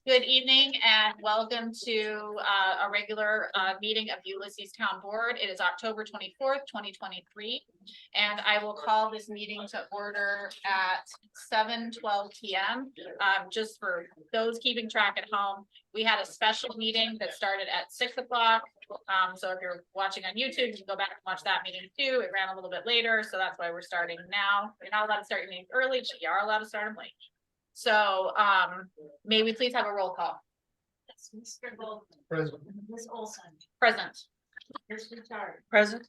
Good evening and welcome to a regular meeting of Ulysses Town Board. It is October 24th, 2023, and I will call this meeting to order at 7:12 p.m. Just for those keeping track at home, we had a special meeting that started at 6 o'clock. So if you're watching on YouTube, you can go back and watch that meeting too. It ran a little bit later, so that's why we're starting now. You're not allowed to start your meetings early, but you are allowed to start them late. So, may we please have a roll call? Yes, Mr. Goldman. Present. Ms. Olson. Present. Ms. Richard. Present.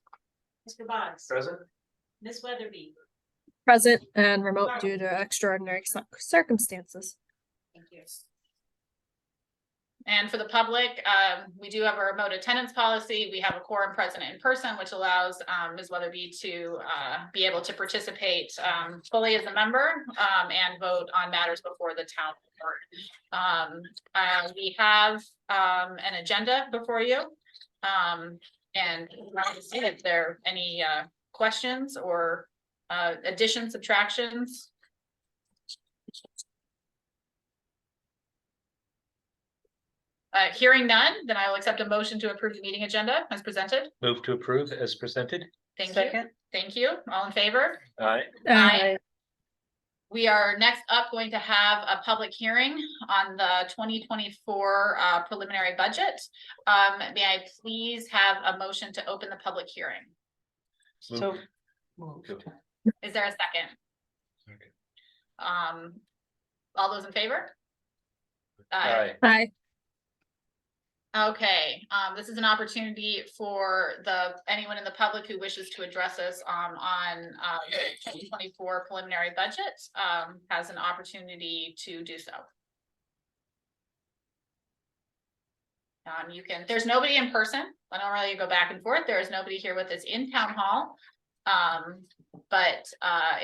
Mr. Boggs. Present. Ms. Weatherby. Present and remote due to extraordinary circumstances. Thank you. And for the public, we do have a remote attendance policy. We have a quorum present in person, which allows Ms. Weatherby to be able to participate fully as a member and vote on matters before the town board. We have an agenda before you. And wanted to see if there are any questions or additions, subtractions. Hearing none, then I will accept a motion to approve the meeting agenda as presented. Move to approve as presented. Thank you. Second. Thank you. All in favor? Aye. Aye. We are next up going to have a public hearing on the 2024 preliminary budget. May I please have a motion to open the public hearing? So Is there a second? All those in favor? Aye. Hi. Okay, this is an opportunity for anyone in the public who wishes to address us on 2024 preliminary budget has an opportunity to do so. There's nobody in person. I don't really go back and forth. There is nobody here with us in town hall. But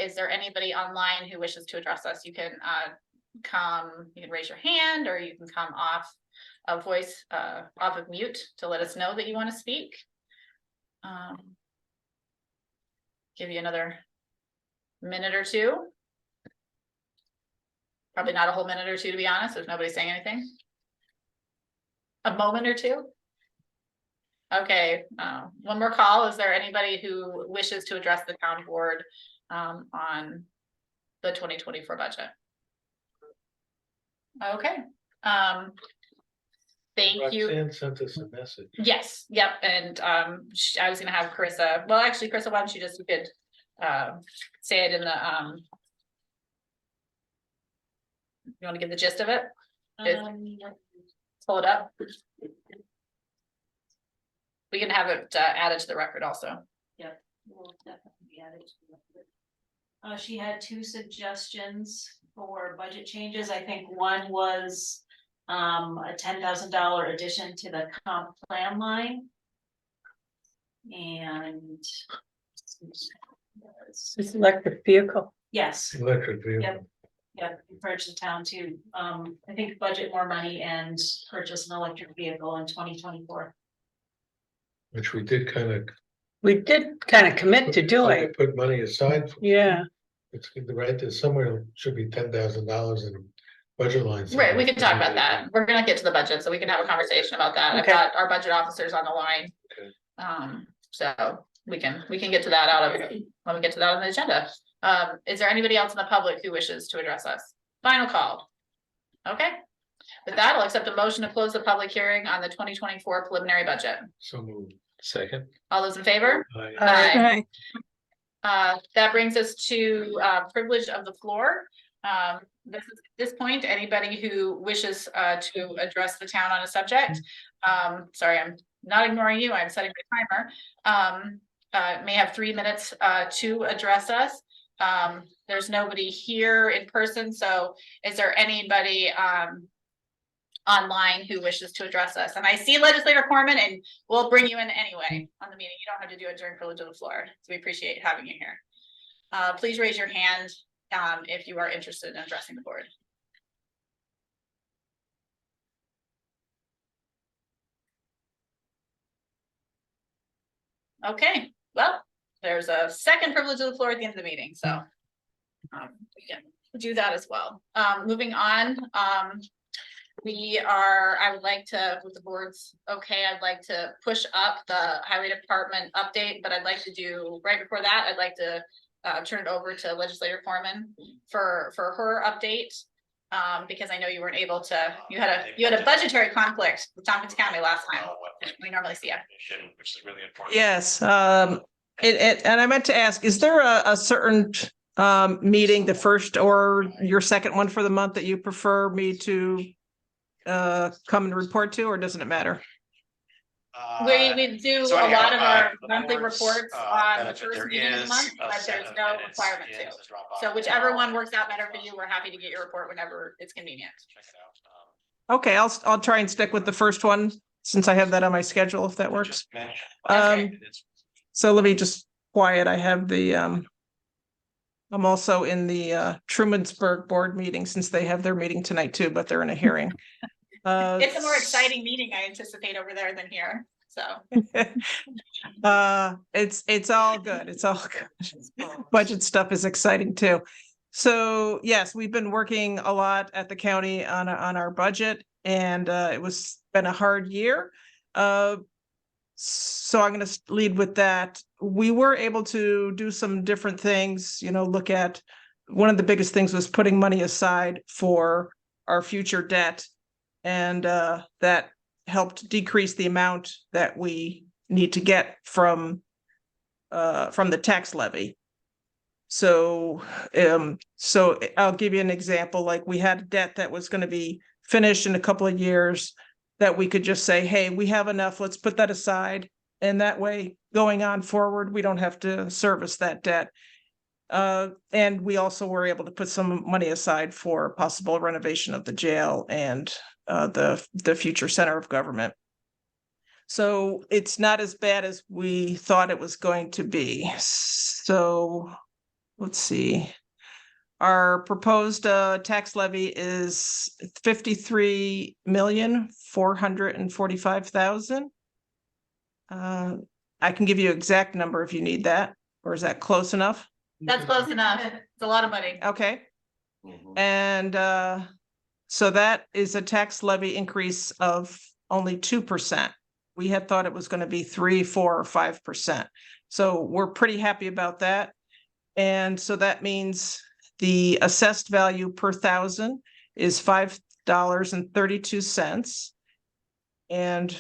is there anybody online who wishes to address us? You can you can raise your hand, or you can come off a voice off of mute to let us know that you want to speak. Give you another minute or two. Probably not a whole minute or two, to be honest, if nobody's saying anything. A moment or two. Okay, one more call. Is there anybody who wishes to address the town board on the 2024 budget? Okay. Thank you. Roxanne sent us a message. Yes, yep, and I was gonna have Carissa, well, actually, Carissa, why don't you just, you could say it in the you want to give the gist of it? Pull it up. We can have it added to the record also. Yep, we'll definitely be added to the record. She had two suggestions for budget changes. I think one was a $10,000 addition to the comp plan line. And This electric vehicle. yes, Electric vehicle. Yep. Encourage the town to, I think, budget more money and purchase an electric vehicle in 2024. Which we did We did kind of commit to doing. put money aside. For. Yeah. It's right there somewhere. Should be $10,000 in a budget line. Right, we can talk about that. We're gonna get to the budget, so we can have a conversation about that. I've Okay. got our budget officers on the line. Okay. So we can get to that when we get to that on the agenda. Is there anybody else in the public who wishes to address us? Final call. Okay. With that, I'll accept a motion to close the public hearing on the 2024 preliminary budget. So moved. Second. All those in favor? Aye. That brings us to privilege of the floor. This point, anybody who wishes to address the town on a subject, sorry, I'm not ignoring you, I'm setting my timer, may have 3 minutes to address us. There's nobody here in person, so is there anybody online who wishes to address us? And I see Legislator Corman, and we'll bring you in anyway on the meeting. You don't have to do it during privilege of the floor, so we appreciate having you here. Please raise your hand if you are interested in addressing the board. Okay, well, there's a second privilege of the floor at the end of the meeting, so we can do that as well. Moving on, I would like to, with the board's okay, I'd like to push up the highway department update, but I'd like to do, right before that, I'd like to turn it over to Legislator Foreman for her update. Because I know you weren't able to, you had a budgetary conflict with Tompkins County last time. We normally see it. Which is really important. Yes, and I meant to ask, is there a certain meeting, the first or your second one for the month that you prefer me to come and report to, or doesn't it matter? We do So a anyhow, lot of our the monthly board's, reports on the benefit, first there meeting of the is month, a but set there's of no minutes requirement in to. the Dropbox. So whichever one works out better for you, we're happy to get your report whenever it's convenient. Check it out. Okay, I'll try and stick with the first one since I have that on my schedule, if that works. Just mention- It's- So let me just quiet. I have the I'm also in the Trumansburg board meeting since they have their meeting tonight too, but they're in a hearing. It's a more exciting meeting I anticipate over there than here, so. It's all good. It's all good. Budget stuff is exciting too. So yes, we've been working a lot at the county on our budget, and it was been a hard year. So I'm going to lead with that. We were able to do some different things, look at, one of the biggest things was putting money aside for our future debt. And that helped decrease the amount that we need to get from the tax levy. So I'll give you an example. Like, we had debt that was going to be finished in a couple of years that we could just say, hey, we have enough, let's put that aside. And that way, going on forward, we don't have to service that debt. And we also were able to put some money aside for possible renovation of the jail and the future center of government. So it's not as bad as we thought it was going to be. So let's see. Our proposed tax levy is 53,445,000. I can give you an exact number if you need that, or is that close enough? That's close enough. It's a lot of money. Okay, Mhm. and so that is a tax levy increase of only 2%. We had thought it was going to be 3, 4, or 5%. So we're pretty happy about that. And so that means the assessed value per thousand is $5.32. And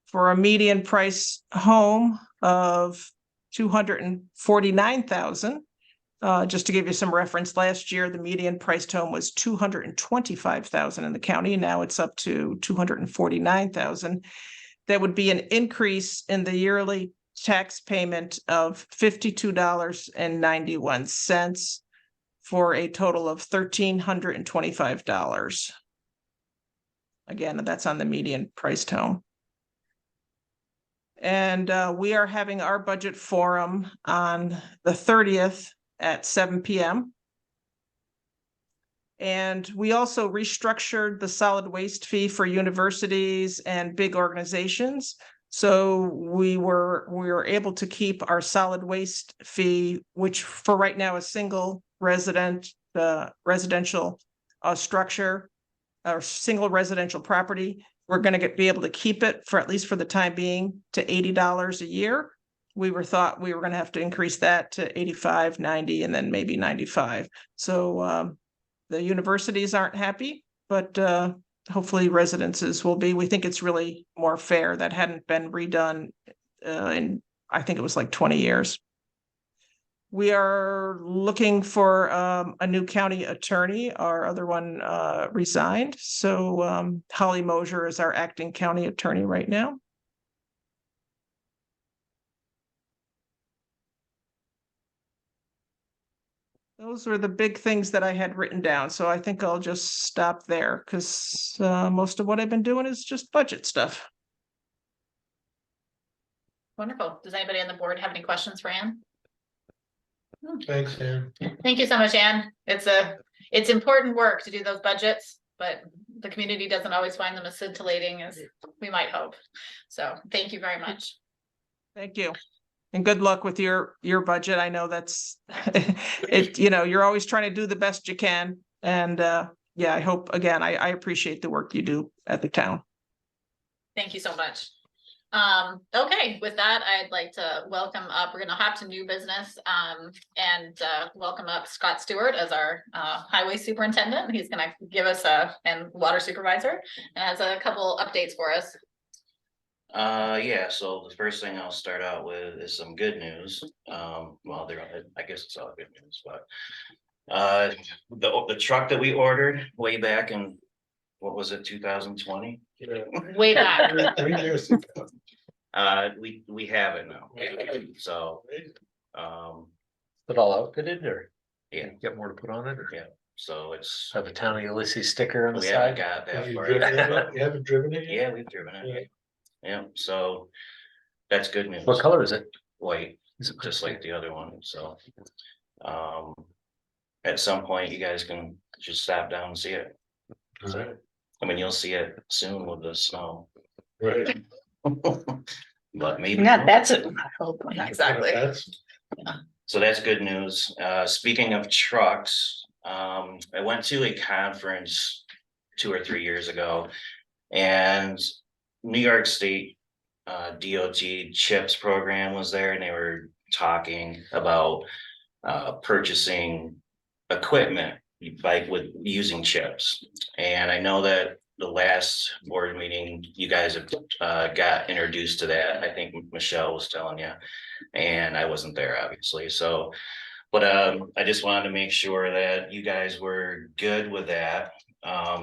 for a median price home of 249,000, just to give you some reference, last year the median priced home was 225,000 in the county. Now it's up to 249,000. That would be an increase in the yearly tax payment of $52.91 for a total of $1,325. Again, that's on the median priced home. And we are having our budget forum on the 30th at 7 p.m. And we also restructured the solid waste fee for universities and big organizations. So we were able to keep our solid waste fee, which for right now is single residential structure or single residential property. We're going to be able to keep it for, at least for the time being, to $80 a year. We thought we were going to have to increase that to 85, 90, and then maybe 95. So the universities aren't happy, but hopefully residences will be. We think it's really more fair. That hadn't been redone in, I think it was like 20 years. We are looking for a new county attorney. Our other one resigned. So Holly Mosier is our acting county attorney right now. Those were the big things that I had written down. So I think I'll just stop there because most of what I've been doing is just budget stuff. Wonderful. Does anybody on the board have any questions for Ann? Thanks, Ann. Thank you so much, Ann. It's important work to do those budgets, but the community doesn't always find them as scintillating as we might hope. So thank you very much. Thank you. and good luck with your budget. I know that's it, you know, you're always trying to do the best you can. And yeah, I hope, again, I appreciate the work you do at the town. Thank you so much. Okay, with that, I'd like to welcome up, we're gonna hop to new business, and welcome up Scott Stewart as our highway superintendent. He's gonna give us and water supervisor, and has a couple updates for us. Yeah, so the first thing I'll start out with is some good news. Well, I guess it's all good news, but the truck that we ordered way back in, what was it, 2020? Way back. 3 years ago. We have it now, so, It all outfitted or yeah, get more to put on it or yeah, so it's, have a town of Ulysses sticker on the we haven't side? got Have that you far. driven it yet? You haven't driven it yet? Yeah, we've driven it, yeah, so that's good news. What color is it? White, Is it just like the other one, so. At some point, you guys can just stop down and see it. Alright. I mean, you'll see it soon with the snow. Right. But maybe. Not that's it. I hope. Exactly. That's, So that's good news. Speaking of trucks, I went to a conference 2 or 3 years ago. And New York State DOT CHIPS program was there, and they were talking about purchasing equipment with using chips. And I know that the last board meeting, you guys have got introduced to that. I think Michelle was telling you, and I wasn't there obviously. So, but I just wanted to make sure that you guys were good with that.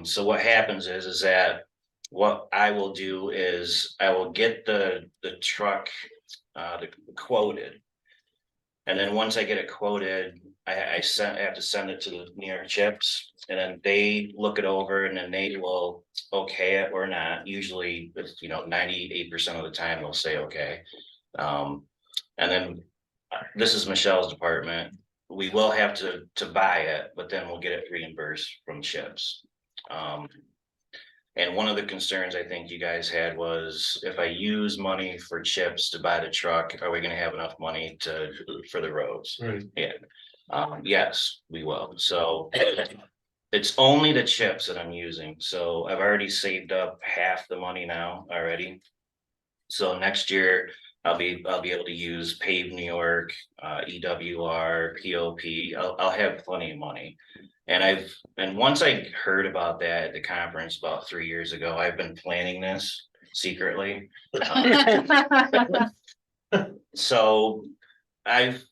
So what happens is that what I will do is I will get the truck quoted. And then once I get it quoted, I have to send it to the New York CHIPS, and then they look it over, and then they will okay it or not. Usually, it's, 98% of the time they'll say okay. And then this is Michelle's department. We will have to buy it, but then we'll get it reimbursed from CHIPS. And one of the concerns I think you guys had was, if I use money for CHIPS to buy the truck, are we gonna have enough money for the roads? right. Yeah, yes, we will. So it's only the CHIPS that I'm using. So I've already saved up half the money now already. So next year I'll be able to use Pave New York, EWR, POP. I'll have plenty of money. And once I heard about that at the conference about 3 years ago, I've been planning this secretly. So I've,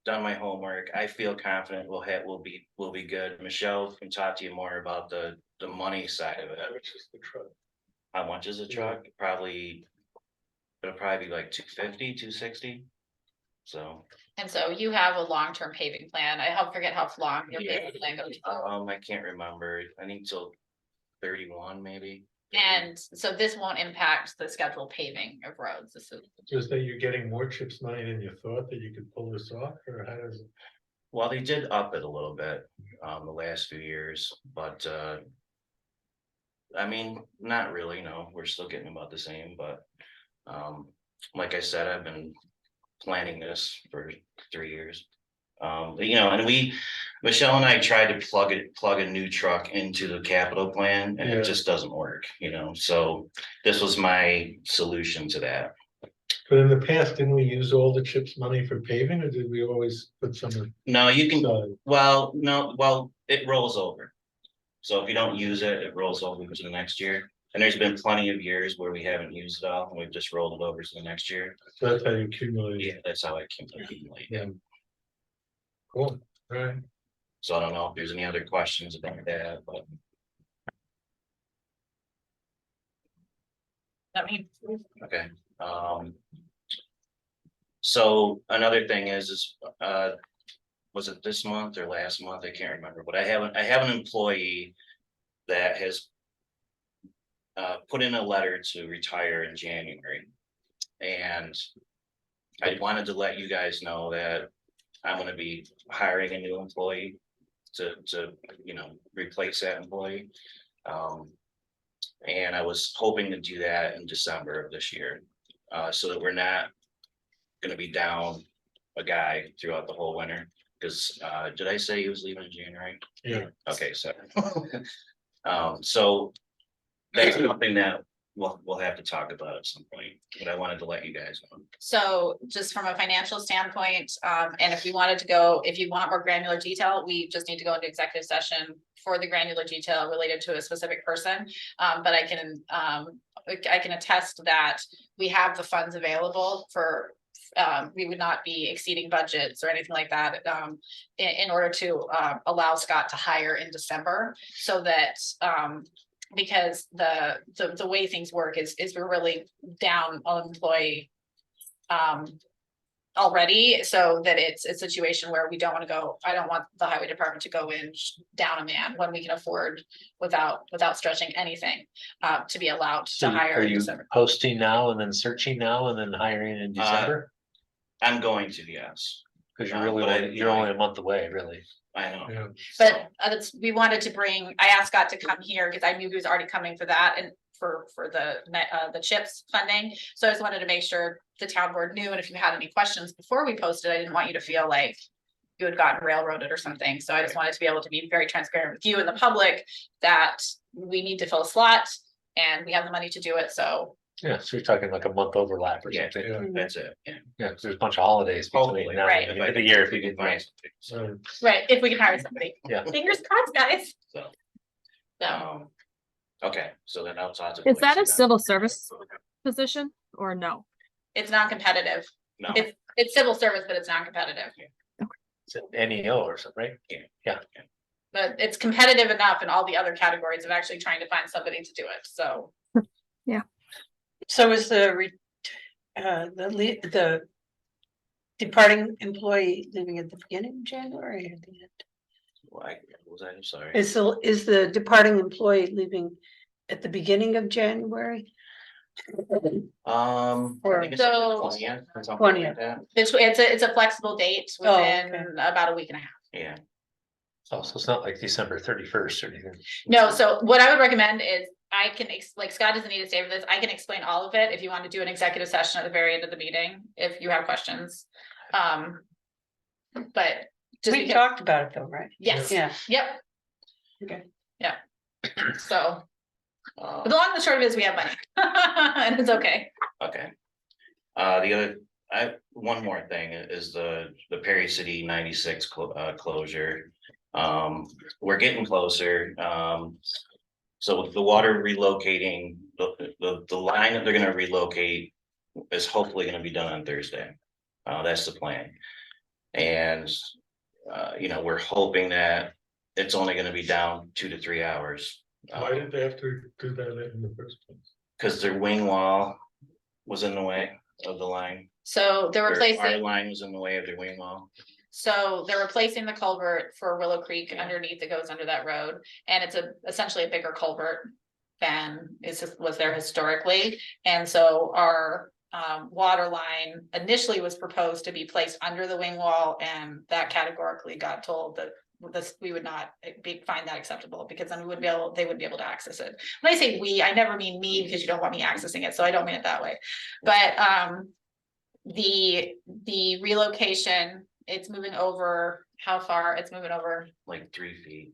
done my homework. I feel confident we'll be good. Michelle can talk to you more about the money side of it. Which is the truck. How much is a truck? It'll probably be like 250, 260. So. And so you have a long-term paving plan. I forget how long your Yeah. paving plan goes. I can't remember. I think till 31 maybe. And so this won't impact the scheduled paving of roads. This is, Just that you're getting more CHIPS money than you thought that you could pull this off, or how does it? Well, they did up it a little bit the last few years, but I mean, not really, no, we're still getting about the same, but like I said, I've been planning this for 3 years. And Michelle and I tried to plug a new truck into the capital plan, and Yeah. it just doesn't work, so this was my solution to that. But in the past, didn't we use all the CHIPS money for paving, or did we always put some No, you can, aside? it rolls over. So if you don't use it, it rolls over to the next year. And there's been plenty of years where we haven't used it all, and we've just rolled it over to the next year. So that's how you accumulate. Yeah, that's how I can accumulate. Yeah. Cool, alright. So I don't know if there's any other questions about that, but okay. So another thing is was it this month or last month? I can't remember, but I have an employee that has put in a letter to retire in January. And I wanted to let you guys know that I'm gonna be hiring a new employee to replace that employee. And I was hoping to do that in December of this year, so that we're not gonna be down a guy throughout the whole winter. Cause, did I say he was leaving in January? Yeah. Okay, so. So that's something that we'll have to talk about at some point, but I wanted to let you guys know. So just from a financial standpoint, and if we wanted to go, if you want more granular detail, we just need to go into executive session for the granular detail related to a specific person. But I can attest that we have the funds available for, we would not be exceeding budgets or anything like that, in order to, allow Scott to hire in December, so that, because the way things work is we're really down on employee already, so that it's a situation where we don't want to go, I don't want the highway department to go in down a man when we can afford without stretching anything to be allowed to hire Are in you December. posting now and then searching now and then hiring in December? I'm going to, yes, Cause you're but you're only a month away, really. I know. Yeah. But we wanted to bring, I asked Scott to come here because I knew he was already coming for that and for the CHIPS funding. So I just wanted to make sure the town board knew, and if you had any questions before we posted, I didn't want you to feel like you had gotten railroaded or something. So I just wanted to be able to be very transparent with you and the public that we need to fill a slot and we have the money to do it. So Yeah, so you're talking like a month overlap or Yeah. something. Yeah. That's it, yeah. Yeah, 'cause there's a bunch of holidays Hopefully, between now right. and the end of the year if you can Find find. something, So, right, if we can hire somebody. Yeah. Fingers crossed, guys. so, So okay, so then I'll talk to. Is that a Lacey then. civil service position or no? it's non-competitive. No, It's civil service, but it's non-competitive. It's an NEO or something, right? But it's competitive enough in all the other categories of actually trying to find somebody to do it. So So is the departing employee leaving at the beginning of January or the end? what was I, I'm sorry. Is the departing employee leaving at the beginning of January? I think it's So- 20th or something 20th. like that. it's a flexible date Oh, within okay. about a week and a half. Yeah, Oh, so it's not like December 31st or anything. No, so what I would recommend is I can, like Scott doesn't need to stay for this. I can explain all of it if you want to do an executive session at the very end of the meeting, if you have questions. But just We because, talked about it though, right? yes, Yeah. yep. Okay. Yeah. So, but the long and the short of it is we have money and it's okay. okay. One more thing is the Perry City 96 closure. We're getting closer. So with the water relocating, the line that they're gonna relocate is hopefully gonna be done on Thursday. That's the plan. And, we're hoping that it's only gonna be down 2 to 3 hours. why did they have to do that in the first place? Cause their wing wall was in the way of the line. So they're Our replacing, line was in the way of their wing wall. so they're replacing the culvert for Willow Creek underneath that goes under that road. And it's essentially a bigger culvert than was there historically. And so our water line initially was proposed to be placed under the wing wall, and that categorically got told that we would not find that acceptable, because then they wouldn't be able to access it. When I say we, I never mean me, because you don't want me accessing it, so I don't mean it that way. But the relocation, it's moving over, how far? It's moving over, Like 3 feet.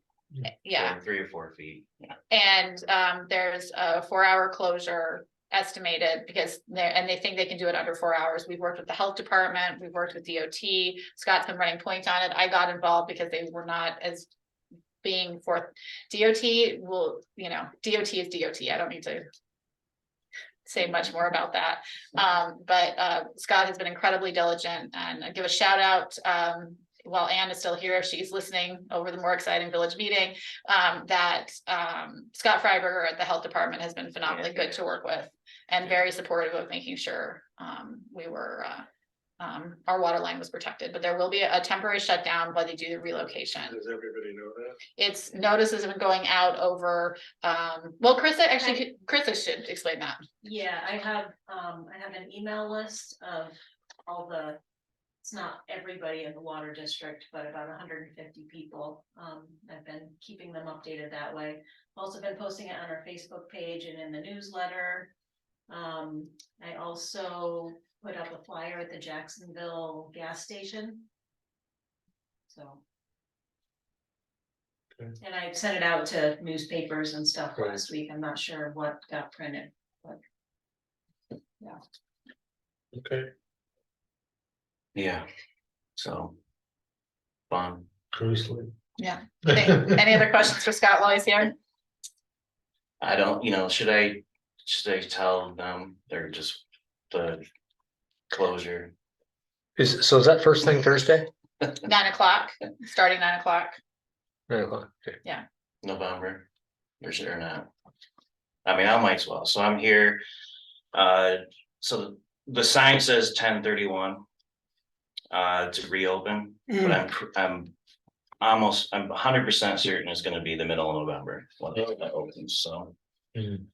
yeah. 3 or 4 feet. Yeah. And there's a 4-hour closure estimated, because they think they can do it under 4 hours. We've worked with the health department, we've worked with DOT, Scott's been running point on it. I got involved because they were not as being for DOT will, DOT is DOT. I don't need to say much more about that. But Scott has been incredibly diligent, and I give a shout out, while Anne is still here, she's listening over the More Exciting Village meeting, that Scott Freiberger at the health department has been phenomenally good to work with, and very supportive of making sure we were our water line was protected. But there will be a temporary shutdown while they do the relocation. Does everybody know that? It's notices have been going out over, well, Krista should explain that. Yeah, I have an email list of all it's not everybody in the water district, but about 150 people. I've been keeping them updated that way. Also been posting it on our Facebook page and in the newsletter. I also put up a flyer at the Jacksonville gas station. So. Okay. And I sent it out to newspapers and stuff Right. last week. I'm not sure what got printed, but. Okay, Yeah, so. Fun. seriously. Yeah. Any other questions for Scott while he's here? I don't, should I tell them they're just the closure? Is that first thing Thursday? 9 o'clock, starting 9 o'clock. 9 o'clock, okay. November, or sure or not? I mean, I might as well, so I'm here. So the sign says 10/31. To reopen, but I'm 100% certain it's gonna be the middle of November when that opens, so. Mhm.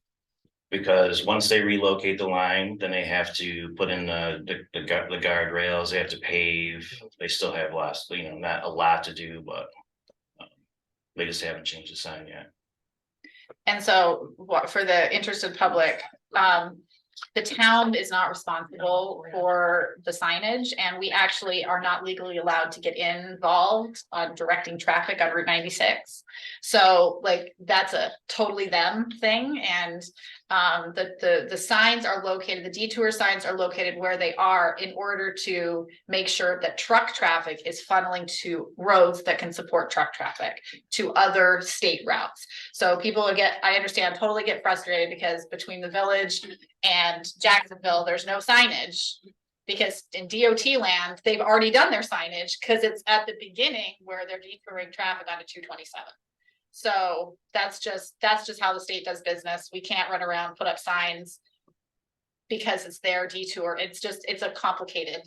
Because once they relocate the line, then they have to put in the guardrails, they have to pave, they still have lots, not a lot to do, but. They just haven't changed the sign yet. And so for the interested public, the town is not responsible for the signage, and we actually are not legally allowed to get involved on directing traffic on Route 96. So like, that's a totally them thing, and the signs are located, the detour signs are located where they are in order to make sure that truck traffic is funneling to roads that can support truck traffic to other state routes. So people I understand, totally get frustrated because between the village and Jacksonville, there's no signage. Because in DOT land, they've already done their signage because it's at the beginning where they're detouring traffic onto 227. So that's just how the state does business. We can't run around, put up signs because it's their detour. It's a complicated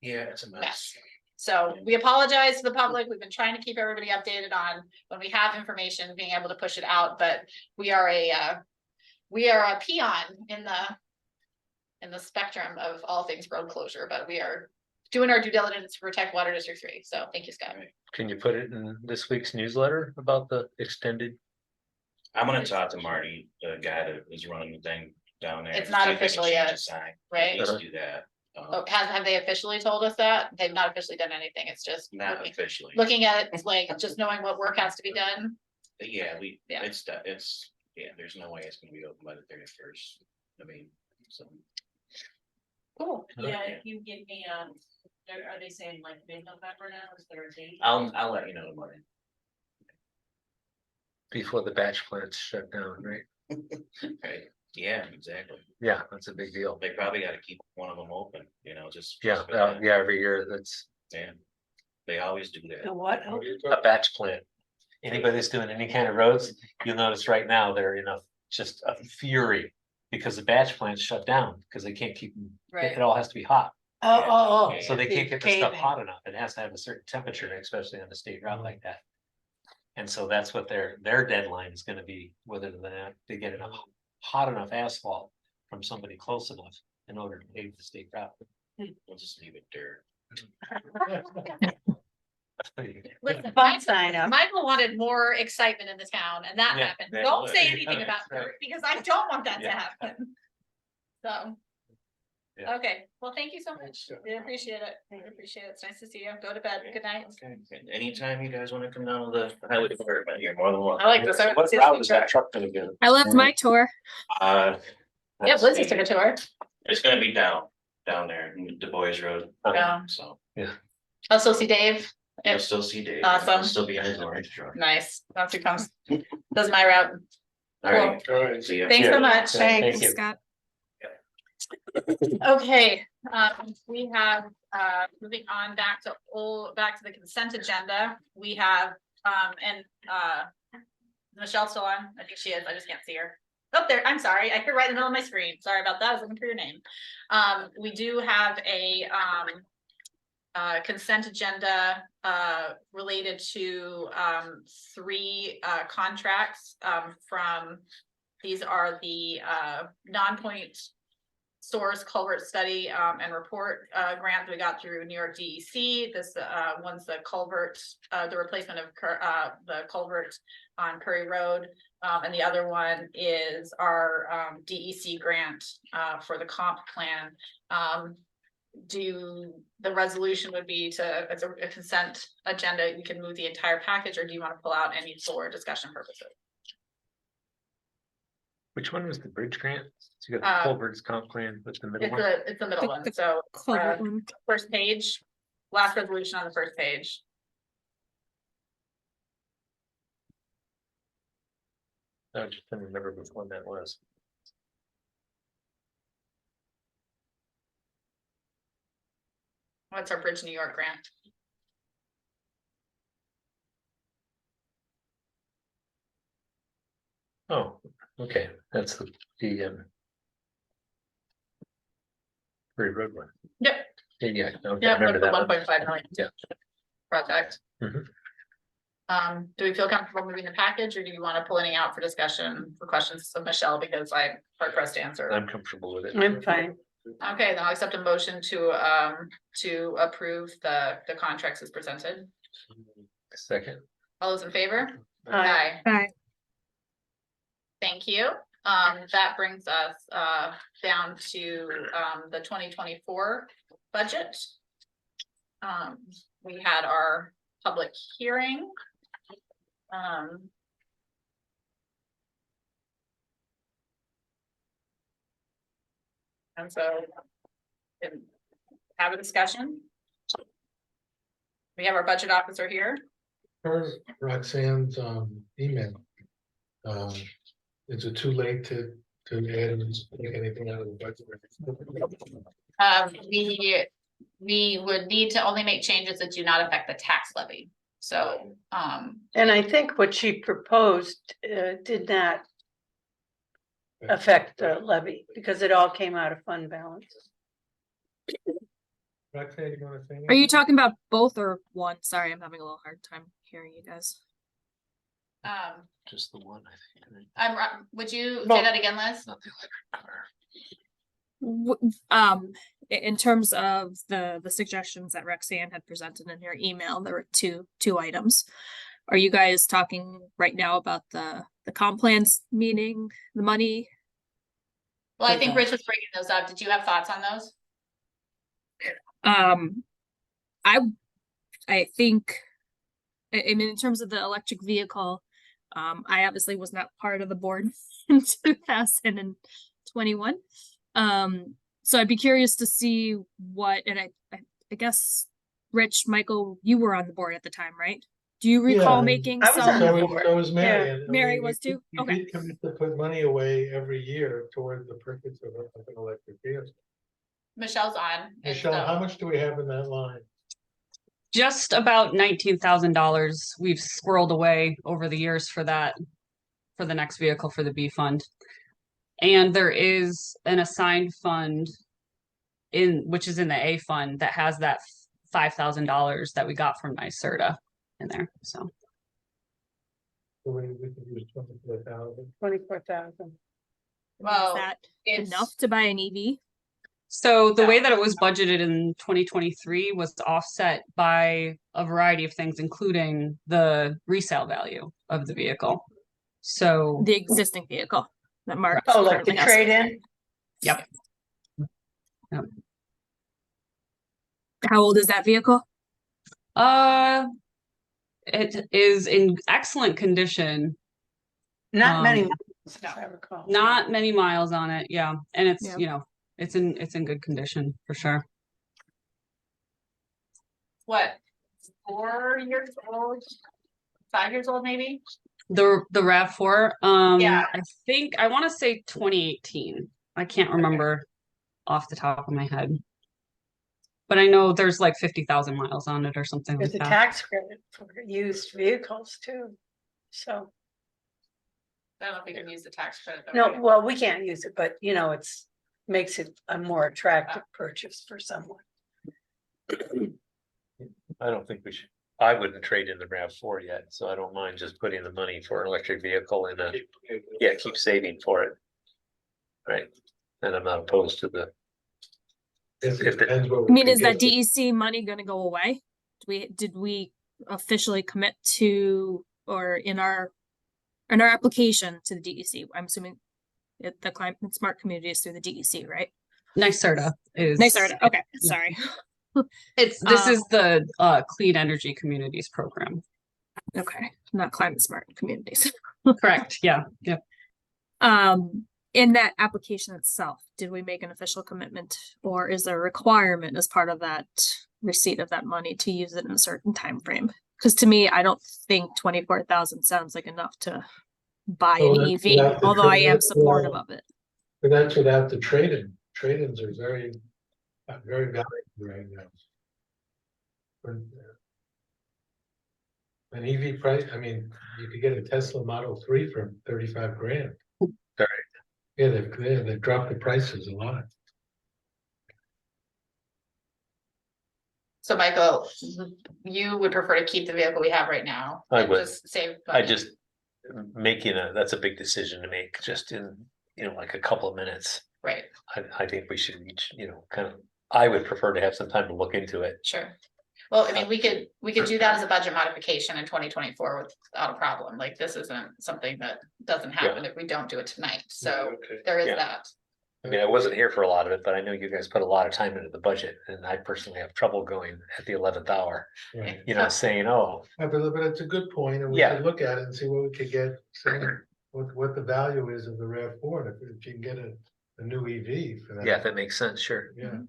Yeah, it's a mess. So we apologize to the public. We've been trying to keep everybody updated on when we have information, being able to push it out, but we are a peon in the spectrum of all things road closure, but we are doing our due diligence to protect Water District 3. So thank you, Scott. Can you put it in this week's newsletter about the extended? I'm gonna talk to Marty, the guy that is running the thing down there. It's to not see if they can official change yet, the sign. right? Let's do that. Oh, have they officially told us that? They've not officially done anything. It's just Not officially. looking at it, like just knowing what work has to be done. But yeah, Yeah. there's no way it's gonna be open by the 31st. I mean, so. Cool. Yeah, if you give me, are they saying like mid-November now? Is there a date? I'll let you know tomorrow. Before the batch plants shut down, right? Right, yeah, exactly. Yeah, that's a big deal. They probably gotta keep one of them open, just. Yeah, every year that's Yeah, they always do that. What? a batch plant. Anybody that's doing any kind of roads, you'll notice right now, they're just a fury. Because the batch plants shut down, because they can't keep, it all has to be hot. Oh. So they can't get the stuff Caving. hot enough. It has to have a certain temperature, especially on a state route like that. And so that's what their deadline is gonna be, whether they get enough hot enough asphalt from somebody close enough in order to pave the state route. We'll just leave it dirt. Listen, Fun sign up. Michael wanted more excitement in the town, and that Yeah, happened. that Don't would. say anything about Right. dirt, because I don't want that to Yeah. happen. So. Yeah. Okay, well, thank you so much. We appreciate it. We appreciate it. It's nice to see you. Go to bed. Good night. Okay, and anytime you guys wanna come down to the highway department, you're more than welcome. I like this. I What see route this is that picture. truck gonna go? I loved my tour. Yeah, That's Lindsay took a tour. It's gonna be down there in Du Bois Road, Yeah. so I'll still see Dave. you'll still see Dave. Awesome. He'll still be in his orange truck. Nice. That's who comes. Does my route. All right, All right. see ya. Thanks so Yeah. much. Thank Thanks, you. Scott. Okay, we have, moving on back to the consent agenda, we have, Michelle's still on, I think she is, I just can't see her. Oh, there, I'm sorry, I hear right in the middle of my screen, sorry about that, I was looking for your name. We do have a, consent agenda, related to, 3, contracts, these are the, non-point source culvert study and report grant that we got through New York DEC. This one's the culvert, the replacement of the culvert on Curry Road. And the other one is our DEC grant for the comp plan. The resolution would be to, as a consent agenda, you can move the entire package, or do you want to pull out any for discussion purposes? Which one was the bridge grant? So you got the Culver's comp plan, what's the middle one? It's the middle one, so Culvert one. first page, last resolution on the first page. I just couldn't remember which one that was. What's our Bridge New York grant? Oh, okay, that's the Prairie Road one. Yep. Yeah, okay, Yeah, I remember that one. 1.5 million. Yeah. Project. Mhm. Do we feel comfortable moving the package, or do you want to pull any out for discussion, for questions of Michelle, because I'm hard pressed to answer? I'm comfortable with it. I'm fine. Okay, then I'll accept a motion to approve the contracts as presented. Second. All those in favor? Aye. Aye. Thank you. That brings us down to the 2024 budget. We had our public hearing. And so can have a discussion. We have our budget officer here. Per Roxanne's email. Is it too late to add and make anything out of the budget? We would need to only make changes that do not affect the tax levy. So, And I think what she proposed did not affect the levy because it all came out of fund balance. Roxanne, you wanna say Are you anything? talking about both or one? Sorry, I'm having a little hard time hearing you guys. Just the one, I think. Right? would you say Well- that again, Liz? Not the electric car. In terms of the suggestions that Roxanne had presented in her email, there were two items. Are you guys talking right now about the comp plans, meaning the money? Well, I think Okay. Rich was bringing those up. Did you have thoughts on those? I think, I mean, in terms of the electric vehicle, I obviously was not part of the board in 2021. So I'd be curious to see what, and I guess, Rich, Michael, you were on the board at the time, right? Do you recall Yeah. making I was some? on the So board. was Mary. and Mary we- was too? we Okay. did commit to put money away every year toward the purchase of an electric vehicle. Michelle's on. and Michelle, so- how much do we have in that line? Just about $19,000 we've squirreled away over the years for that, for the next vehicle for the B fund. And there is an assigned fund which is in the A fund that has that $5,000 that we got from NYSERDA in there, so. So we can use 24,000. 24,000. Well, Is that it's- enough to buy an EV? So the way that it was budgeted in 2023 was offset by a variety of things, including the resale value of the vehicle. So The existing vehicle that Mark. Oh, like the currently has. trade-in? Yep. How old is that vehicle? it is in excellent condition. Not many, Um, miles, if I recall. Not many miles on it, yeah, and it's, Yeah. you know, it's in good condition for sure. What, 4 years old? 5 years old, maybe? The RAV4, Yeah. I think, I wanna say 2018. I can't remember off the top of my head. But I know there's like 50,000 miles on it or something like There's a that. tax credit for used vehicles too. So, I don't know if we can use the tax credit. though, no, right? well, we can't use it, but you know, makes it a more attractive purchase for someone. I don't think we should, I wouldn't trade in the RAV4 yet, so I don't mind just putting the money for an electric vehicle in keep saving for it. Right, And I'm not opposed to the, It If the- depends what I we mean, can is that get. DEC money gonna go away? Did we officially commit to, or in our application to the DEC? I'm assuming the climate smart community is through the DEC, right? NYSERDA is. NYSERDA, okay, Yeah. sorry. This is the Clean Energy Communities Program. Okay, not climate smart communities. Correct, yeah, yep. In that application itself, did we make an official commitment, or is there a requirement as part of that receipt of that money to use it in a certain time frame? Because to me, I don't think 24,000 sounds like enough to buy Oh, an that's EV, without the although I am credit, supportive of it. But that's without the trade-in. Trade-ins are very valuable right now. But, an EV price, I mean, you could get a Tesla Model 3 for 35 grand. Right. Yeah, they've dropped the prices a lot. So Michael, you would prefer to keep the vehicle we have right now? I and would. just save I money? just that's a big decision to make just in, like a couple of minutes. Right, I think we should reach, kind of, I would prefer to have some time to look into it. sure. Well, I mean, we could do that as a budget modification in 2024 without a problem. Like, this isn't something that doesn't happen if we don't do it tonight. So Okay. there is Yeah. that. I mean, I wasn't here for a lot of it, but I know you guys put a lot of time into the budget, and I personally have trouble going at the 11th hour, Right. saying, oh, But it's a good point, and we Yeah. could look at it and see what we could get, saying what the value is of the RAV4, and if you can get a new EV for that. yeah, if that makes sense, sure. Yeah.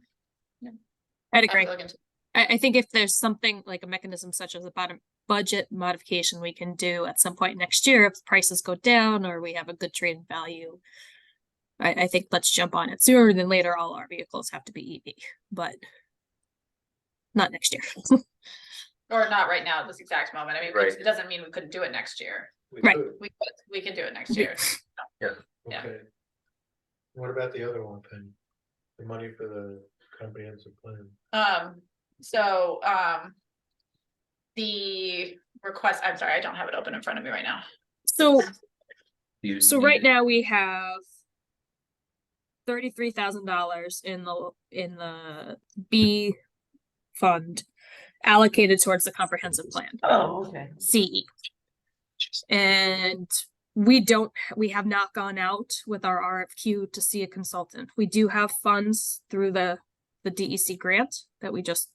I'd I agree. have to look into- I think if there's something like a mechanism such as a bottom budget modification we can do at some point next year, if prices go down or we have a good trade value. I think let's jump on it sooner than later. All our vehicles have to be EV, but not next year. Or not right now at this exact moment. I mean, Right. it doesn't mean we couldn't do it next year. We Right. could. We can do it next year. Yeah. Okay. What about the other one thing? The money for the comprehensive plan? The request, I'm sorry, I don't have it open in front of me right now. So You- So you- right now we have $33,000 in the B fund allocated towards the comprehensive plan, Oh, okay. CE. And we have not gone out with our RFQ to see a consultant. We do have funds through the DEC grant that we just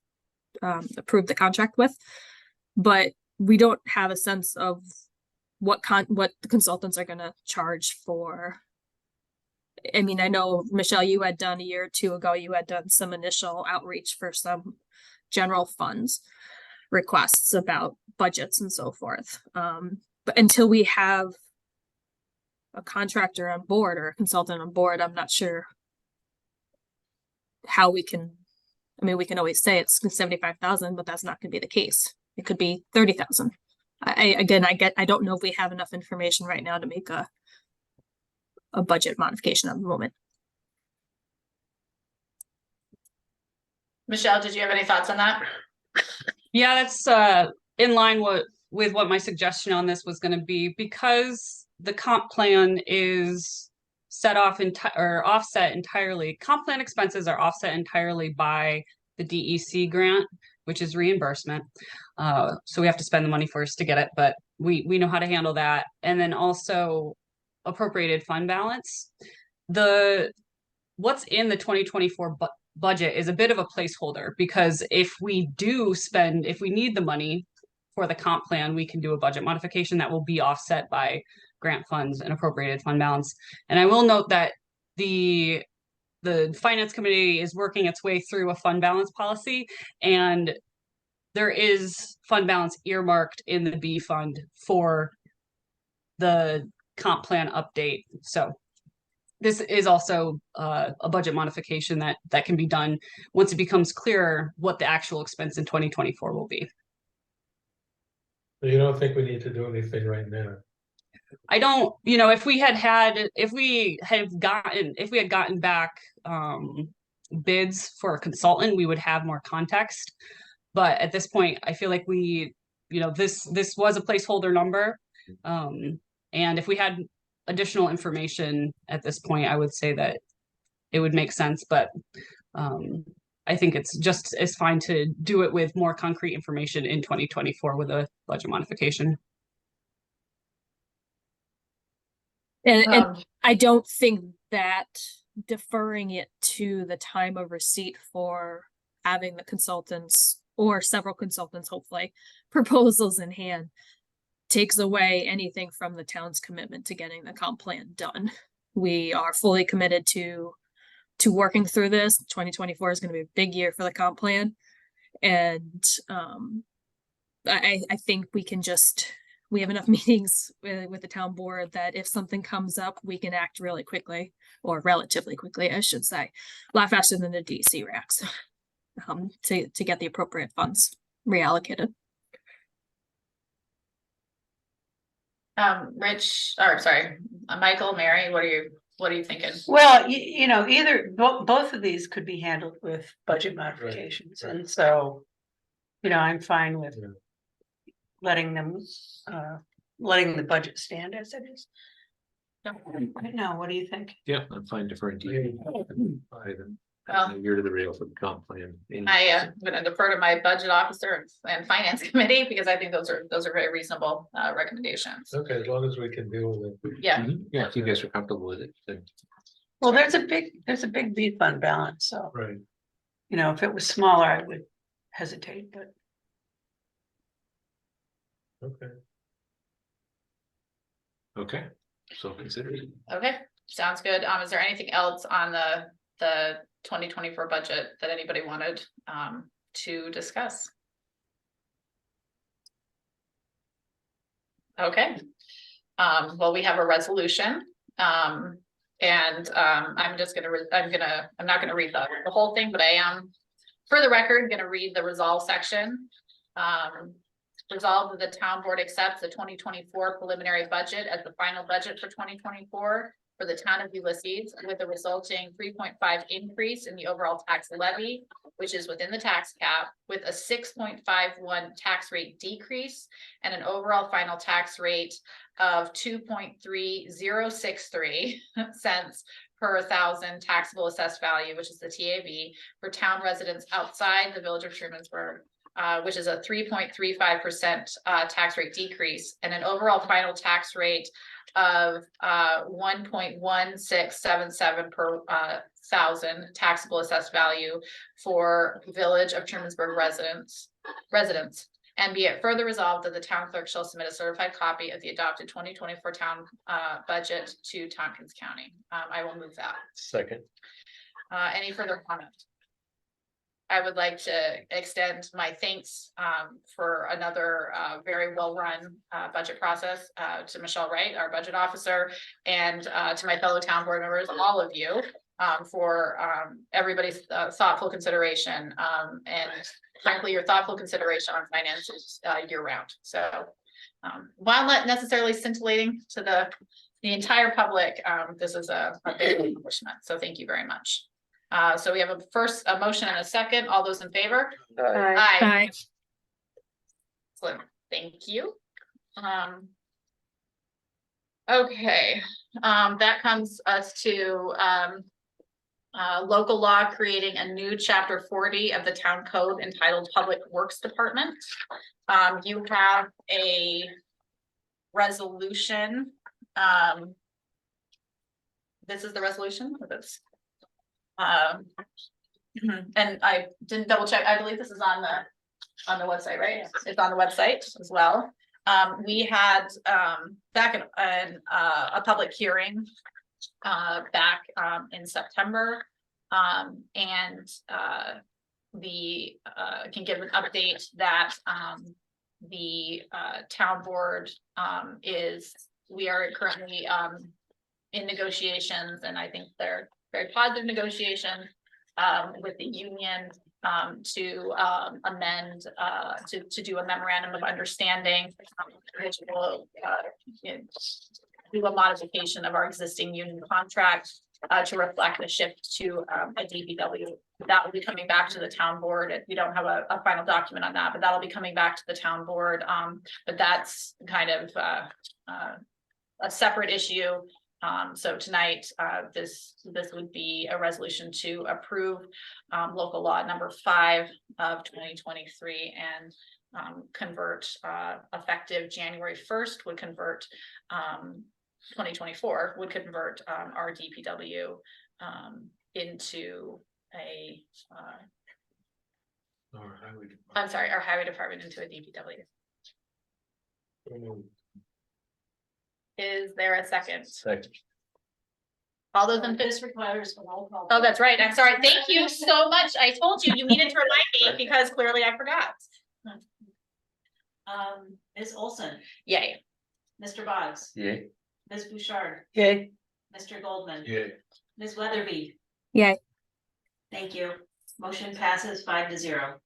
approved the contract with. But we don't have a sense of what the consultants are gonna charge for. I mean, I know, Michelle, you had done a year or two ago, you had done some initial outreach for some general funds requests about budgets and so forth. But until we have a contractor on board or a consultant on board, I'm not sure how we can, I mean, we can always say it's 75,000, but that's not gonna be the case. It could be 30,000. I don't know if we have enough information right now to make a budget modification at the moment. Michelle, did you have any thoughts on that? Yeah, that's in line with what my suggestion on this was gonna be, because the comp plan is set off or offset entirely. Comp plan expenses are offset entirely by the DEC grant, which is reimbursement. So we have to spend the money first to get it, but we know how to handle that. And then also appropriated fund balance. What's in the 2024 budget is a bit of a placeholder, because if we need the money for the comp plan, we can do a budget modification that will be offset by grant funds and appropriated fund balance. And I will note that the finance committee is working its way through a fund balance policy, and there is fund balance earmarked in the B fund for the comp plan update. So this is also a budget modification that can be done once it becomes clearer what the actual expense in 2024 will be. So you don't think we need to do anything right now? I don't, if we had gotten back bids for a consultant, we would have more context. But at this point, I feel like this was a placeholder number. And if we had additional information at this point, I would say that it would make sense, but I think it's fine to do it with more concrete information in 2024 with a budget modification. And Um, I don't think that deferring it to the time of receipt for having the consultants or several consultants, hopefully, proposals in hand takes away anything from the town's commitment to getting the comp plan done. We are fully committed to working through this. 2024 is going to be a big year for the comp plan. And I think we have enough meetings with the town board that if something comes up, we can act really quickly, or relatively quickly, I should say, a lot faster than the DC racks, to get the appropriate funds reallocated. Rich, or sorry, Michael, Mary, what are you thinking? Well, you know, either, both of these could be handled with budget modifications, right. and so. You know, I'm fine with Yeah. letting the budget stand as it is. No, what do you think? Yeah, I'm fine deferring to you. Well, You're to the rail for the comp plan. I am gonna defer to my budget officer and finance committee because I think those are very reasonable recommendations. Okay, as long as we can deal with it. Yeah, Mhm. Yeah, if you guys are comfortable with it, then. Well, there's a big B fund balance, so, Right. you know, if it was smaller, I would hesitate, but. Okay. Okay, so consider it. okay, sounds good. Is there anything else on the 2024 budget that anybody wanted to discuss? Okay. Well, we have a resolution. And I'm not gonna read the whole thing, but I am, for the record, gonna read the resolve section. Resolved that the town board accepts the 2024 preliminary budget as the final budget for 2024 for the town of Ulysses, with a resulting 3.5 increase in the overall tax levy, which is within the tax cap, with a 6.51 tax rate decrease and an overall final tax rate of 2.3063 cents per thousand taxable assessed value, which is the TAV, for town residents outside the village of Trumansburg, which is a 3.35% tax rate decrease, and an overall final tax rate of 1.1677 per thousand taxable assessed value for village of Trumansburg residents. And be it further resolved that the town clerk shall submit a certified copy of the adopted 2024 town budget to Tompkins County. I will move that. Second. Any further comment? I would like to extend my thanks for another very well-run budget process to Michelle Wright, our budget officer, and to my fellow town board members, all of you, for everybody's thoughtful consideration and frankly, your thoughtful consideration on finances year-round. So while not necessarily scintillating to the entire public, this is a big accomplishment. So thank you very much. So we have a motion and a second. All those in favor? Aye. Bye. Excellent. Thank you. Okay, that comes us to local law creating a new chapter 40 of the town code entitled Public Works Department. You have a resolution. This is the resolution of this. And I didn't double check. I believe this is on the website, right? It's on the website as well. We had back in a public hearing back in September, and the can give an update that the town board we are currently in negotiations, and I think they're very positive negotiations with the union to amend to do a memorandum of understanding, which will do a modification of our existing union contract to reflect the shift to a DPW. That will be coming back to the town board. We don't have a final document on that, but that'll be coming back to the town board. But that's kind of a separate issue So tonight, this would be a resolution to approve local law number 5 of 2023 and convert effective January 1st would convert 2024 would convert our DPW into a Or highway department. I'm sorry, our highway department into a DPW. Is there a second? Second. All those in favor? This requires a roll call. Oh, that's right. I'm sorry. Thank you so much. I told you, you needed to remind me because clearly I forgot. Ms. Olson, Yay. Mr. Boggs, Yeah. Ms. Bouchard, Yay. Mr. Goldman. Yeah. Ms. Weatherby. Yay. Thank you. Motion passes 5-0.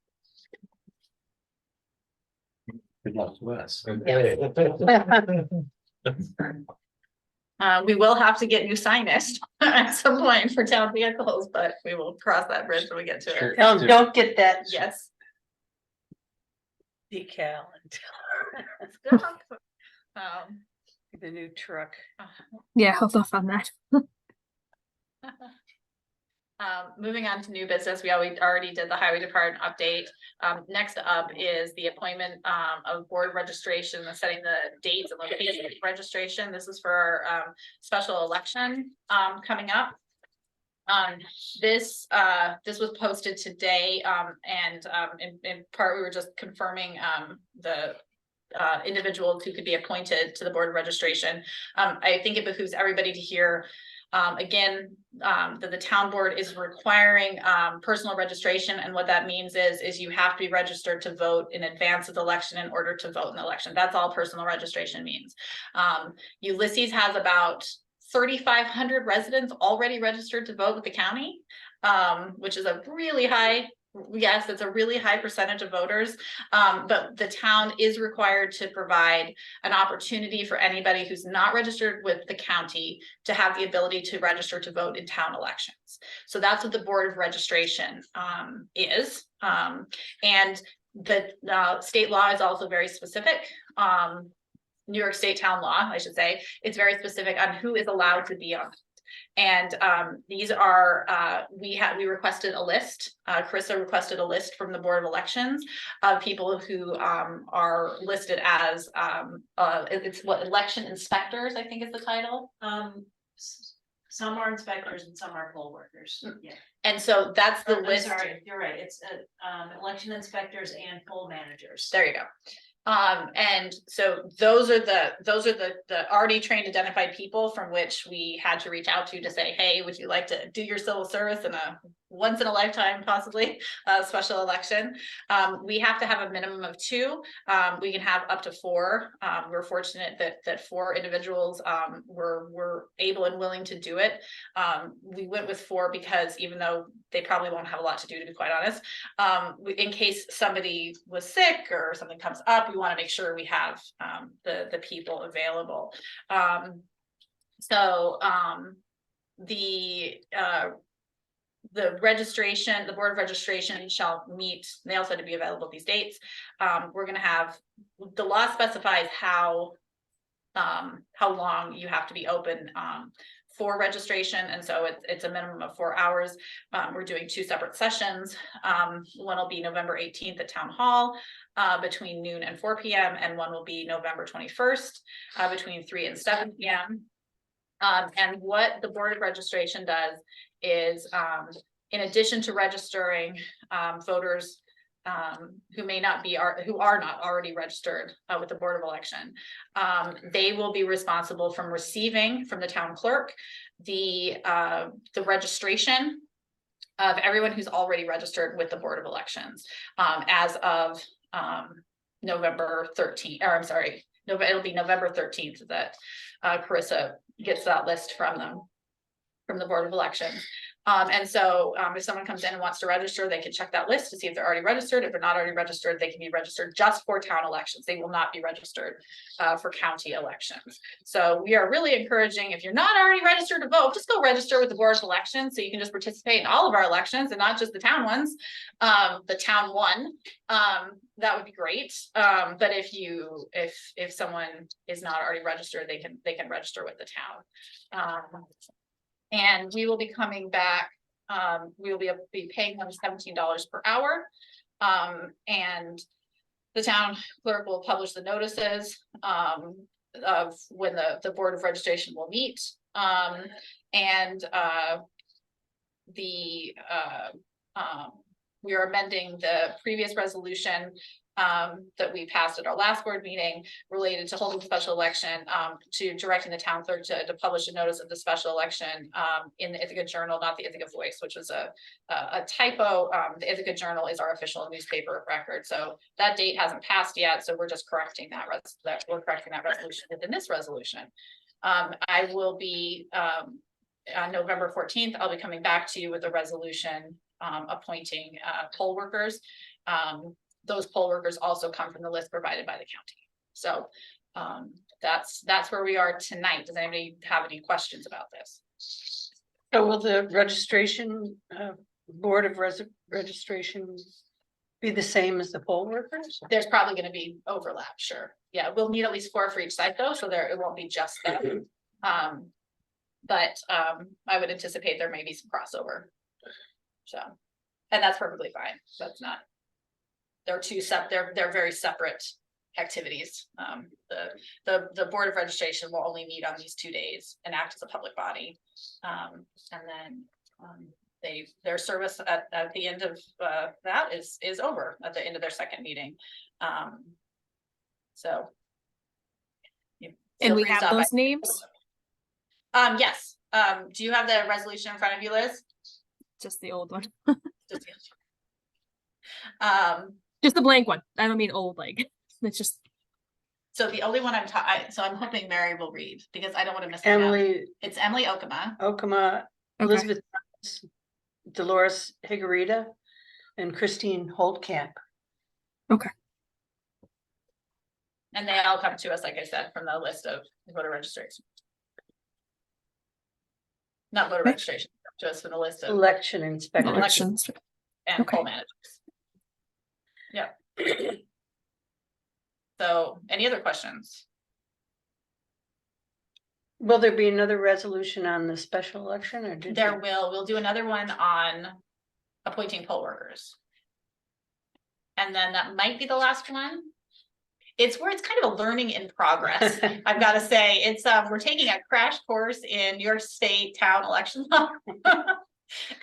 Good luck to us. Okay. We will have to get new signage at some point for town vehicles, but we will cross that bridge when we get to it. Sure. Don't get that Yes. decal Um, the new truck. Yeah, hold off on that. Moving on to new business, we already did the highway department update. Next up is the appointment of board registration, setting the dates and location of registration. This is for special election coming up. This was posted today, and in part, we were just confirming the individuals who could be appointed to the board of registration. I think it behooves everybody to hear again, that the town board is requiring personal registration, and what that means is you have to be registered to vote in advance of the election in order to vote in the election. That's all personal registration means. Ulysses has about 3,500 residents already registered to vote with the county, which is a really high. Yes, it's a really high percentage of voters, but the town is required to provide an opportunity for anybody who's not registered with the county to have the ability to register to vote in town elections. So that's what the Board of Registration is. And the state law is also very specific. New York State town law, I should say, it's very specific on who is allowed to be on it. And these are we requested a list. Carissa requested a list from the Board of Elections of people who are listed as it's what election inspectors, I think is the title. Some are inspectors and some are poll workers. Yeah. And so that's the I'm list. sorry, you're right. It's election inspectors and poll managers. There you go. And so those are the already trained identified people from which we had to reach out to say, hey, would you like to do your civil service in a once in a lifetime, possibly special election? We have to have a minimum of 2. We can have up to 4. We're fortunate that 4 individuals were able and willing to do it. We went with 4 because even though they probably won't have a lot to do, to be quite honest, in case somebody was sick or something comes up, we want to make sure we have the people available. The registration, the Board of Registration shall meet, they also had to be available these dates. We're going to have, the law specifies how long you have to be open for registration, and so it's a minimum of 4 hours. We're doing 2 separate sessions. One will be November 18th at Town Hall between noon and 4 p.m. and one will be November 21st between 3 and 7 p.m. And what the Board of Registration does is, in addition to registering voters who are not already registered with the Board of Election, they will be responsible from receiving from the town clerk the registration of everyone who's already registered with the Board of Elections as of November 13th, or I'm sorry, it'll be November 13th that Carissa gets that list from them, from the Board of Elections. And so, if someone comes in and wants to register, they can check that list to see if they're already registered. If they're not already registered, they can be registered just for town elections. They will not be registered for county elections. So we are really encouraging, if you're not already registered to vote, just go register with the Board of Elections, so you can just participate in all of our elections and not just the town ones. The town one, that would be great. But if someone is not already registered, they can register with the town. And we will be coming back, we will be paying them $17 per hour. And the town clerk will publish the notices of when the Board of Registration will meet. We are amending the previous resolution that we passed at our last board meeting related to holding special election, to directing the town clerk to publish a notice of the special election in the Ithaca Journal, not the Ithaca Voice, which was a typo. The Ithaca Journal is our official newspaper of record, so that date hasn't passed yet, so we're just correcting that resolution within this resolution. I will be on November 14th, I'll be coming back to you with a resolution appointing poll workers. Those poll workers also come from the list provided by the county. So that's where we are tonight. Does anybody have any questions about this? So will the registration, Board of Registration be the same as the poll workers? There's probably going to be overlap, sure. Yeah, we'll need at least 4 for each site though, so it won't be just that. But I would anticipate there may be some crossover. So, and that's perfectly fine. That's not. They're they're very separate activities. The Board of Registration will only meet on these 2 days and act as a public body. And then their service at the end of that is over at the end of their second meeting. So. And we have those names? Yes. Do you have the resolution in front of you, Liz? Just the old one. Just the blank one. I don't mean old, like, it's just. So the only one so I'm hoping Mary will read because I don't want to miss it. Emily It's Emily Okama. Okama, Okay. Elizabeth, Dolores Higuerita, and Christine Holtcamp. And they all come to us, like I said, from the list of voter registration. Not voter registration, just from the list of Election inspector. Elections. and Okay. poll managers. Yeah. So any other questions? Will there be another resolution on the special election or did We'll do another one on appointing poll workers. And then that might be the last one. It's where it's kind of a learning in progress. I've got to say, it's we're taking a crash course in New York State town election law.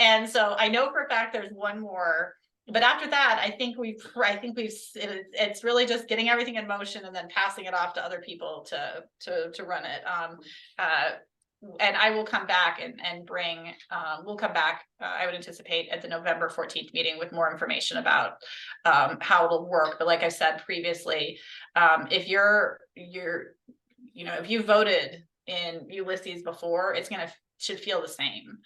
And so I know for a fact there's one more, but after that, it's really just getting everything in motion and then passing it off to other people to run it. And I will come back and bring, we'll come back, I would anticipate at the November 14th meeting with more information about how it'll work. But like I said previously, if if you voted in Ulysses before, should feel the same.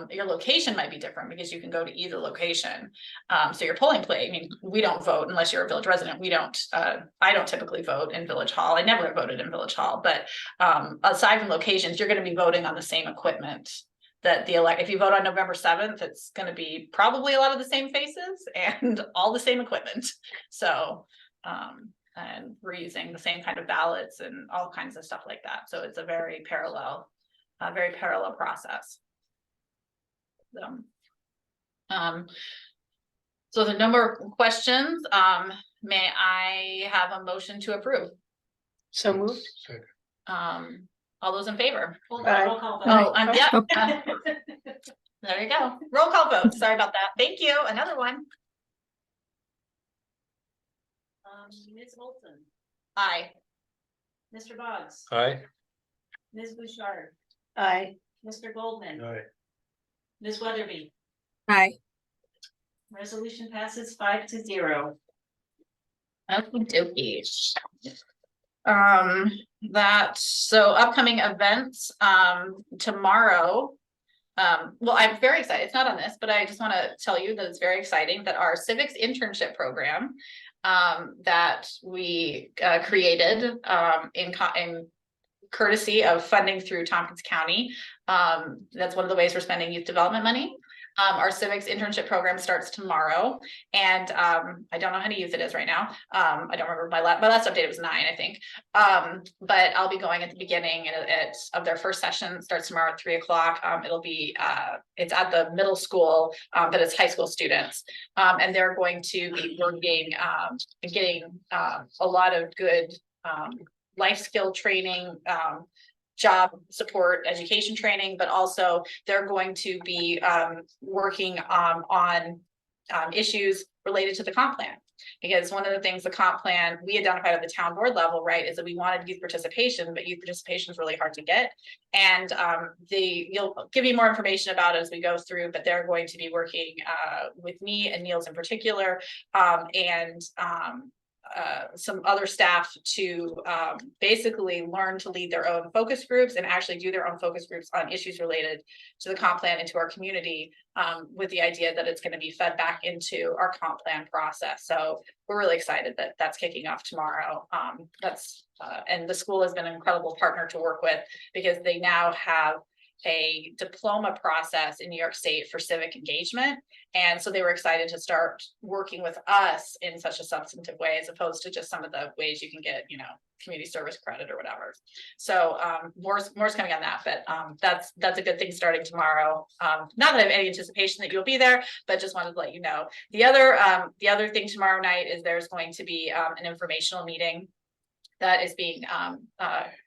Your location might be different because you can go to either location. So your polling place, I mean, we don't vote unless you're a village resident. I don't typically vote in Village Hall. I never have voted in Village Hall, but aside from locations, you're going to be voting on the same equipment that if you vote on November 7th, it's going to be probably a lot of the same faces and all the same equipment. So, and we're using the same kind of ballots and all kinds of stuff like that. So it's a very parallel process. So the number of questions, may I have a motion to approve? So moved. All those in favor? Aye. Roll call vote. Oh, yeah. There you go. Roll call vote. Sorry about that. Thank you. Another one. Ms. Holton, Aye. Mr. Boggs, Aye. Ms. Bouchard, Aye. Mr. Goldman, Aye. Ms. Weatherby. Hi. Resolution passes 5-0. Okey-dokey. So upcoming events, tomorrow, well, I'm very excited. It's not on this, but I just want to tell you that it's very exciting that our civics internship program that we created in courtesy of funding through Tompkins County. That's one of the ways we're spending youth development money. Our civics internship program starts tomorrow, and I don't know how many youth it is right now. I don't remember my last update, it was 9, I think. But I'll be going at the beginning of their first session. It starts tomorrow at 3 o'clock. It'll be it's at the middle school, but it's high school students. And they're going to be working and getting a lot of good life skill training, job support, education training, but also they're going to be working on issues related to the comp plan. Because one of the things the comp plan we identified at the town board level, right, is that we wanted youth participation, but youth participation is really hard to get. And you'll give you more information about it as we go through, but they're going to be working with me and Niels in particular, and some other staff to basically learn to lead their own focus groups and actually do their own focus groups on issues related to the comp plan and to our community, with the idea that it's going to be fed back into our comp plan process. So we're really excited that that's kicking off tomorrow. And the school has been an incredible partner to work with, because they now have a diploma process in New York State for civic engagement. And so they were excited to start working with us in such a substantive way, as opposed to just some of the ways you can get, community service credit or whatever. So more's coming on that, but that's a good thing starting tomorrow. Not that I have any anticipation that you'll be there, but just wanted to let you know. The other thing tomorrow night is there's going to be an informational meeting that is being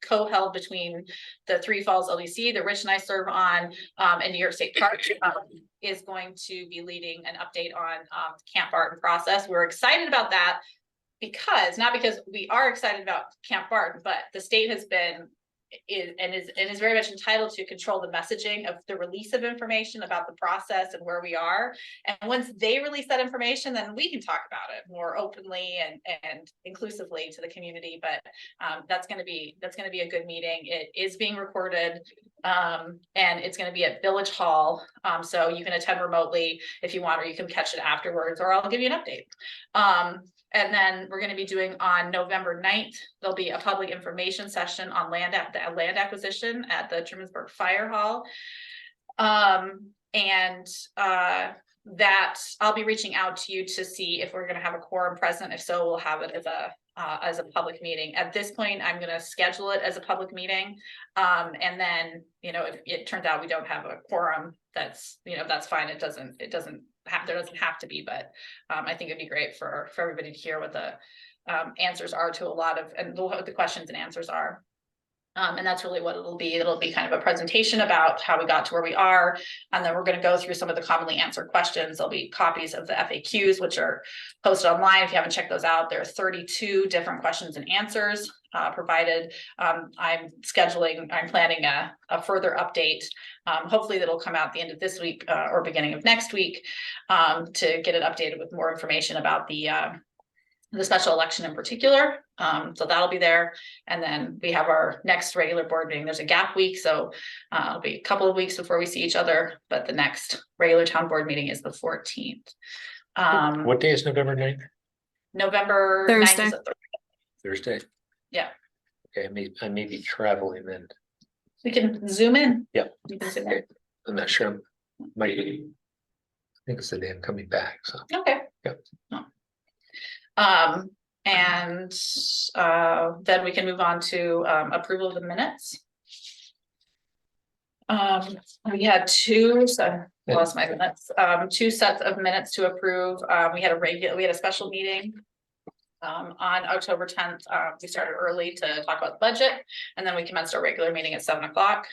co-held between the Three Falls LEC that Rich and I serve on, and New York State Park is going to be leading an update on Camp Barton process. We're excited about that not because we are excited about Camp Barton, but the state has been is very much entitled to control the messaging of the release of information about the process and where we are. And once they release that information, then we can talk about it more openly and inclusively to the community. But that's going to be a good meeting. It is being recorded, and it's going to be at Village Hall. So you can attend remotely if you want, or you can catch it afterwards, or I'll give you an update. And then we're going to be doing on November 9th, there'll be a public information session on land acquisition at the Trumansburg Fire Hall. That I'll be reaching out to you to see if we're going to have a quorum present. If so, we'll have it as a public meeting. At this point, I'm going to schedule it as a public meeting. And then, if it turns out we don't have a quorum, that's fine. There doesn't have to be, but I think it'd be great for everybody to hear what the answers are to a lot of, and what the questions and answers are. And that's really what it'll be. It'll be kind of a presentation about how we got to where we are. And then we're going to go through some of the commonly answered questions. There'll be copies of the FAQs, which are posted online. If you haven't checked those out, there are 32 different questions and answers provided. I'm planning a further update. Hopefully that'll come out at the end of this week or beginning of next week, to get it updated with more information about the special election in particular. So that'll be there. And then we have our next regular board meeting. There's a gap week, so it'll be a couple of weeks before we see each other, but the next regular town board meeting is the 14th. What day is November 9th? November Thursday. 9th is a Thursday? Yeah. Okay, I may be traveling then. We can zoom in. Yep. You can sit there. I'm not sure. Might be. I think it's the day I'm coming back, so. Okay. Yep. And then we can move on to approval of the minutes. We had two sets of minutes to approve. We had a special meeting on October 10th. We started early to talk about the budget, and then we commenced our regular meeting at 7 o'clock.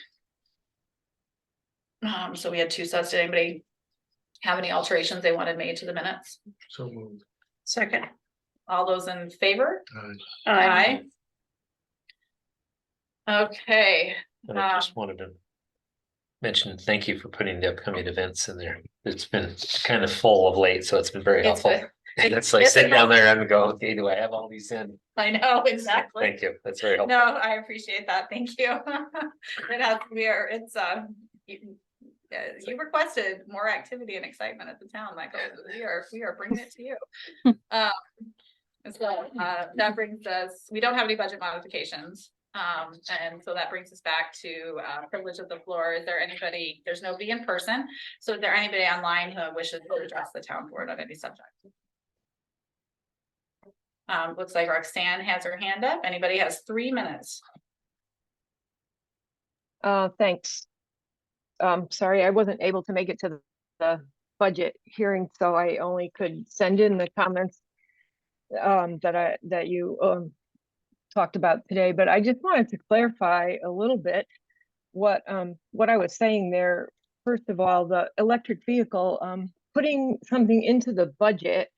So we had two sets. Did anybody have any alterations they wanted made to the minutes? So moved. Second. All those in favor? Aye. Okay. And I just wanted to mention, thank you for putting the upcoming events in there. It's been kind of full of late, so it's been very helpful. And it's like sitting down there and go, okay, do I have all these in? I know, exactly. Thank you. That's very helpful. No, I appreciate that. Thank you. You requested more activity and excitement at the town, Michael. We are bringing it to you. That brings us, we don't have any budget modifications. And so that brings us back to privilege of the floor. Is there anybody, there's nobody in person. So is there anybody online who wishes to address the town board on any subject? Looks like Roxanne has her hand up. Anybody has 3 minutes. Thanks. Sorry, I wasn't able to make it to the budget hearing, so I only could send in the comments that you talked about today, but I just wanted to clarify a little bit what I was saying there. First of all, the electric vehicle, putting something into the budget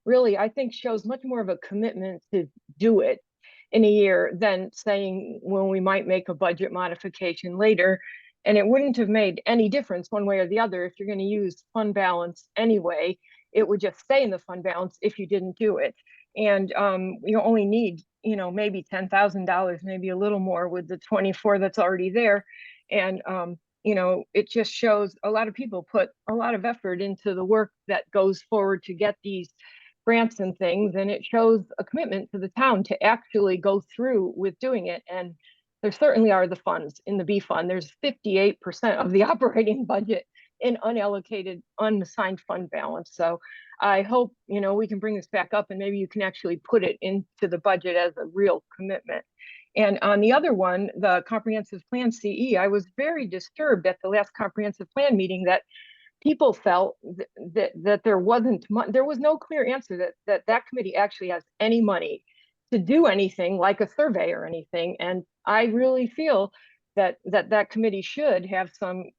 really, I think, shows much more of a commitment to do it in a year than saying when we might make a budget modification later. And it wouldn't have made any difference one way or the other if you're going to use fund balance anyway. It would just stay in the fund balance if you didn't do it. And you only need, maybe $10,000, maybe a little more with the 24 that's already there. And it just shows a lot of people put a lot of effort into the work that goes forward to get these grants and things, and it shows a commitment to the town to actually go through with doing it. And there certainly are the funds in the B fund. There's 58% of the operating budget in unallocated, unassigned fund balance. So I hope, we can bring this back up and maybe you can actually put it into the budget as a real commitment. And on the other one, the comprehensive plan CE, I was very disturbed at the last comprehensive plan meeting that people felt that there was no clear answer that committee actually has any money to do anything like a survey or anything. And I really feel that committee should have some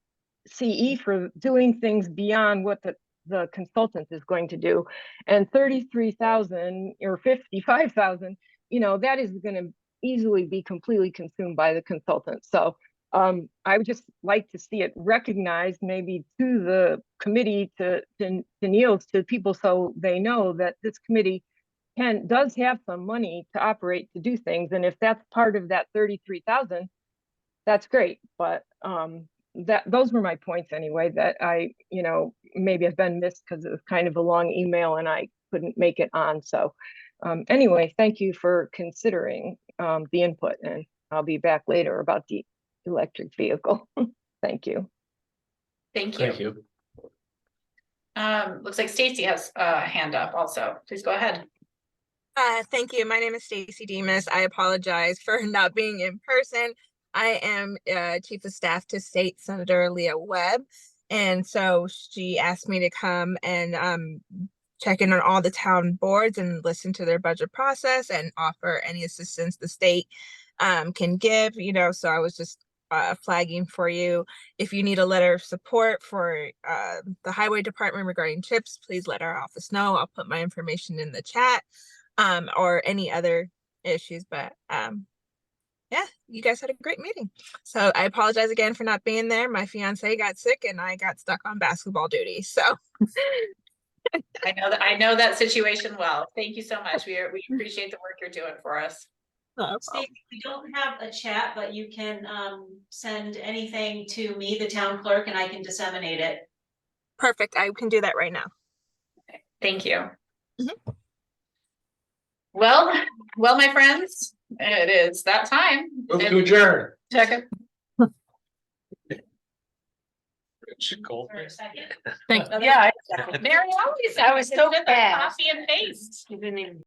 CE for doing things beyond what the consultant is going to do. And 33,000 or 55,000, that is going to easily be completely consumed by the consultant. So I would just like to see it recognized, maybe to the committee, to Niels, to people, so they know that this committee does have some money to operate, to do things. And if that's part of that 33,000, that's great. But those were my points anyway, that I, maybe have been missed because it was kind of a long email and I couldn't make it on. So anyway, thank you for considering the input, and I'll be back later about the electric vehicle. Thank you. Thank you. Thank you. Looks like Stacy has a hand up also. Please go ahead. Thank you. My name is Stacy Demas. I apologize for not being in person. I am Chief of Staff to State Senator Leah Webb. And so she asked me to come and check in on all the town boards and listen to their budget process and offer any assistance the state can give, so I was just flagging for you. If you need a letter of support for the highway department regarding chips, please let our office know. I'll put my information in the chat, or any other issues, but yeah, you guys had a great meeting. So I apologize again for not being there. My fiance got sick and I got stuck on basketball duty. So I know that situation well. Thank you so much. We appreciate the work you're doing for us. Stacey, we don't have a chat, but you can send anything to me, the town clerk, and I can disseminate it. Perfect. I can do that right now. Okay. Thank you. Mm-hmm. Well, my friends, it is that time. Move to adjourn. Second. For a second. Thank Yeah, Mary always. That was so fast. Copy and paste. You didn't even